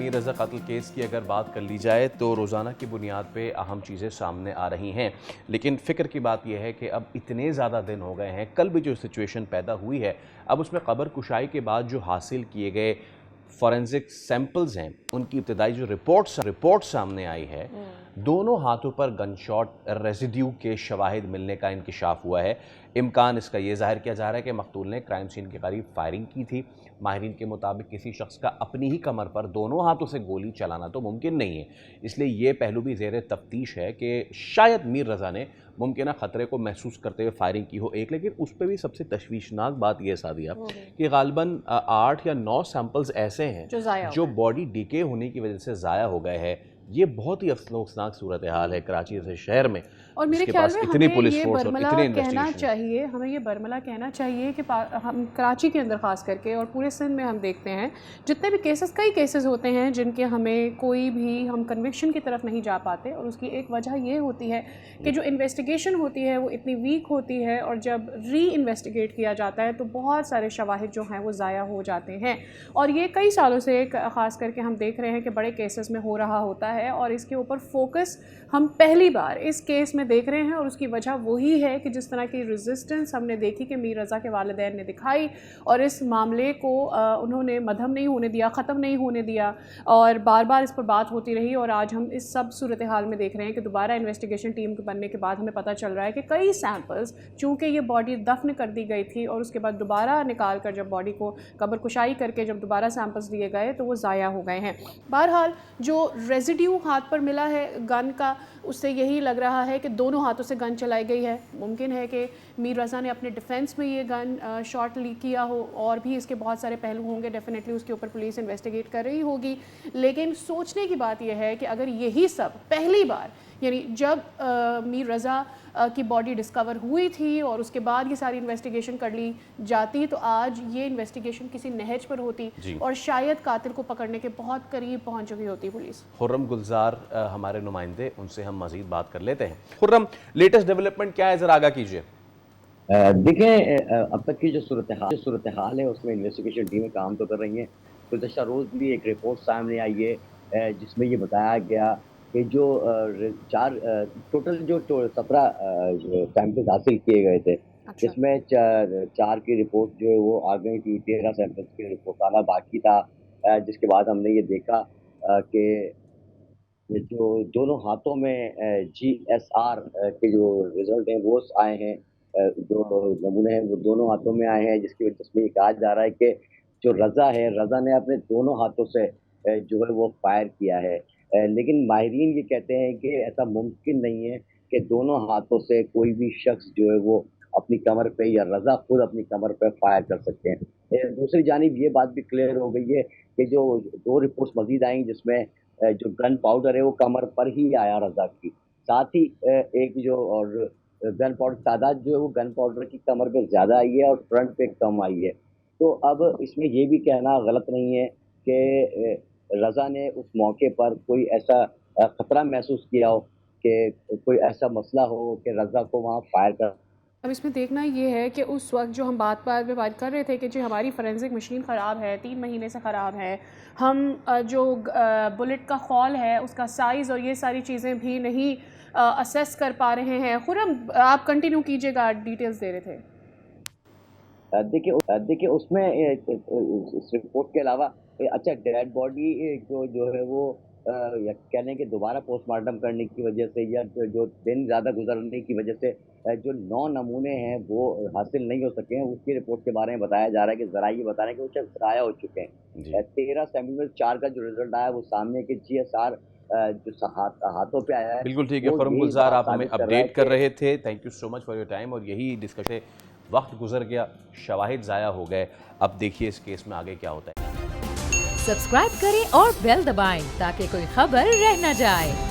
میر رضا قتل کیس کی اگر بات کر لی جائے تو روزانہ کی بنیاد پہ اہم چیزیں سامنے آ رہی ہیں، لیکن فکر کی بات یہ ہے کہ اب اتنے زیادہ دن ہو گئے ہیں، کل بھی جو سچویشن پیدا ہوئی ہے اب اس میں قبر کشائی کے بعد جو حاصل کیے گئے فورنزک سیمپلز ہیں ان کی ابتدائی جو رپورٹ سامنے آئی ہے، دونوں ہاتھوں پر گن شاٹ ریزیڈیو کے شواہد ملنے کا انکشاف ہوا ہے۔ امکان اس کا یہ ظاہر کیا جا رہا ہے کہ مقتول نے کرائم سین کے قریب فائرنگ کی تھی۔ ماہرین کے مطابق کسی شخص کا اپنی ہی کمر پر دونوں ہاتھوں سے گولی چلانا تو ممکن نہیں ہے، اس لیے یہ پہلو بھی زیر تفتیش ہے کہ شاید میر رضا نے ممکنہ خطرے کو محسوس کرتے ہوئے فائرنگ کی ہو لیکن اس پہ بھی سب سے تشویشناک بات یہ سعدیہ کہ غالباً 8 یا 9 سیمپلز ایسے ہیں جو باڈی ڈیکے ہونے کی وجہ سے ضائع ہو گئے ہیں۔ یہ بہت ہی افسوسناک صورتحال ہے کراچی جیسے شہر میں، اور میرے خیال میں ہمیں یہ برملا کہنا چاہیے، کہنا چاہیے کہ ہم کراچی کے اندر خاص کر کے اور پورے سندھ میں ہم دیکھتے ہیں جتنے بھی کئی کیسز ہوتے ہیں جن کے ہمیں کوئی بھی ہم کنوکشن کی طرف نہیں جا پاتے، اور اس کی ایک وجہ یہ ہوتی ہے کہ جو انویسٹیگیشن ہوتی ہے وہ اتنی ویک ہوتی ہے، اور جب ری انویسٹیگیٹ کیا جاتا ہے تو بہت سارے شواہد جو ہیں وہ ضائع ہو جاتے ہیں، اور یہ کئی سالوں سے خاص کر کے ہم دیکھ رہے ہیں کہ بڑے کیسز میں ہو رہا ہوتا ہے، اور اس کے اوپر فوکس ہم پہلی بار اس کیس میں دیکھ رہے ہیں، اور اس کی وجہ وہی ہے کہ جس طرح کی ریزسٹنس ہم نے دیکھی کہ میر رضا کے والدین نے دکھائی، اور اس معاملے کو انہوں نے مدھم نہیں ہونے دیا، ختم نہیں ہونے دیا، اور بار بار اس پر بات ہوتی رہی، اور آج ہم اس سب صورتحال میں دیکھ رہے ہیں کہ دوبارہ انویسٹیگیشن ٹیم کے بننے کے بعد ہمیں پتہ چل رہا ہے کہ کئی سیمپلز چونکہ یہ باڈی دفن کر دی گئی تھی اور اس کے بعد دوبارہ نکال کر جب باڈی کو قبر کشائی کر کے جب دوبارہ سیمپلز لیے گئے تو وہ ضائع ہو گئے ہیں۔ بہرحال جو ریزیڈیو ہاتھ پر ملا ہے گن کا، اس سے یہی لگ رہا ہے کہ دونوں ہاتھوں سے گن چلائی گئی ہے۔ ممکن ہے کہ میر رضا نے اپنے ڈیفینس میں یہ گن شاٹ لیک کیا ہو، اور بھی اس کے بہت سارے پہلو ہوں گے، ڈیفینیٹلی اس کے اوپر پولیس انویسٹیگیٹ کر رہی ہوگی، لیکن سوچنے کی بات یہ ہے کہ اگر یہی سب پہلی بار، یعنی جب میر رضا کی باڈی ڈسکور ہوئی تھی اور اس کے بعد یہ ساری انویسٹیگیشن کر لی جاتی تو آج یہ انویسٹیگیشن کسی نہج پر ہوتی اور شاید قاتل کو پکڑنے کے بہت قریب پہنچ چکی ہوتی پولیس۔ خرم گلزار ہمارے نمائندے، ان سے ہم مزید بات کر لیتے ہیں۔ خرم، لیٹسٹ ڈیولپمنٹ کیا ہے، ذرا آگاہ کیجیے۔ دیکھیں، اب تک کی جو صورتحال ہے اس میں انویسٹیگیشن ٹیمیں کام تو کر رہی ہیں۔ گزشتہ روز بھی ایک رپورٹ سامنے آئی ہے جس میں یہ بتایا گیا کہ جو ٹوٹل جو 17 سیمپلز حاصل کیے گئے تھے، جس میں 4 کی رپورٹ جو ہے وہ آ گئی تھی، 13 سیمپلز کی رپورٹ آنا باقی تھا، جس کے بعد ہم نے یہ دیکھا کہ جو دونوں ہاتھوں میں GSR کے جو رزلٹ ہیں وہ آئے ہیں، جو نمونے ہیں وہ دونوں ہاتھوں میں آئے ہیں، جس کی وجہ سے یہ کہا جا رہا ہے کہ جو رضا نے اپنے دونوں ہاتھوں سے جو ہے وہ فائر کیا ہے، لیکن ماہرین یہ کہتے ہیں کہ ایسا ممکن نہیں ہے کہ دونوں ہاتھوں سے کوئی بھی شخص جو ہے وہ اپنی کمر پہ یا رضا خود اپنی کمر پہ فائر کر سکتے ہیں۔ دوسری جانب یہ بات بھی کلیئر ہو گئی ہے کہ جو 2 رپورٹس مزید آئیں جس میں جو گن پاؤڈر ہے وہ کمر پر ہی آیا رضا کی، ساتھ ہی ایک جو اور گن پاؤڈر تعداد جو ہے وہ گن پاؤڈر کی کمر پہ زیادہ آئی ہے اور فرنٹ پہ کم آئی ہے۔ تو اب اس میں یہ بھی کہنا غلط نہیں ہے کہ رضا نے اس موقع پر کوئی ایسا خطرہ محسوس کیا ہو کہ کوئی ایسا مسئلہ ہو کہ رضا کو وہاں فائر کر۔ اب اس میں دیکھنا یہ ہے کہ اس وقت جو ہم بات کر رہے تھے کہ جو ہماری فورینزک مشین خراب ہے، 3 مہینے سے خراب ہے، ہم جو بلٹ کا خول ہے اس کا سائز اور یہ ساری چیزیں بھی نہیں اسیس کر پا رہے ہیں۔ خرم، آپ کنٹینیو کیجئے گا، ڈیٹیلز دے رہے تھے۔ دیکھیں اس میں اس رپورٹ کے علاوہ اچھا ڈیڈ باڈی کو جو ہے وہ کہنے کہ دوبارہ پوسٹ مارٹم کرنے کی وجہ سے یا جو دن زیادہ گزرنے کی وجہ سے جو 9 نمونے ہیں وہ حاصل نہیں ہو سکے ہیں، اس کی رپورٹ کے بارے میں بتایا جا رہا ہے کہ ذرائع بتا رہے ہیں کہ وہ شخص ضائع ہو چکے ہیں۔ 13 سیمپل میں 4 کا جو رزلٹ آیا وہ سامنے کے GSR جو ہاتھوں پہ آیا ہے۔ بالکل ٹھیک ہے خرم گلزار، آپ ہمیں اپڈیٹ کر رہے تھے، thank you so much for your time, اور یہی ڈسکشن، وقت گزر گیا، شواہد ضائع ہو گئے، اب دیکھیے اس کیس میں آگے کیا ہوتا ہے۔ سبسکرائب کریں اور بیل دبائیں تاکہ کوئی خبر رہ نہ جائے۔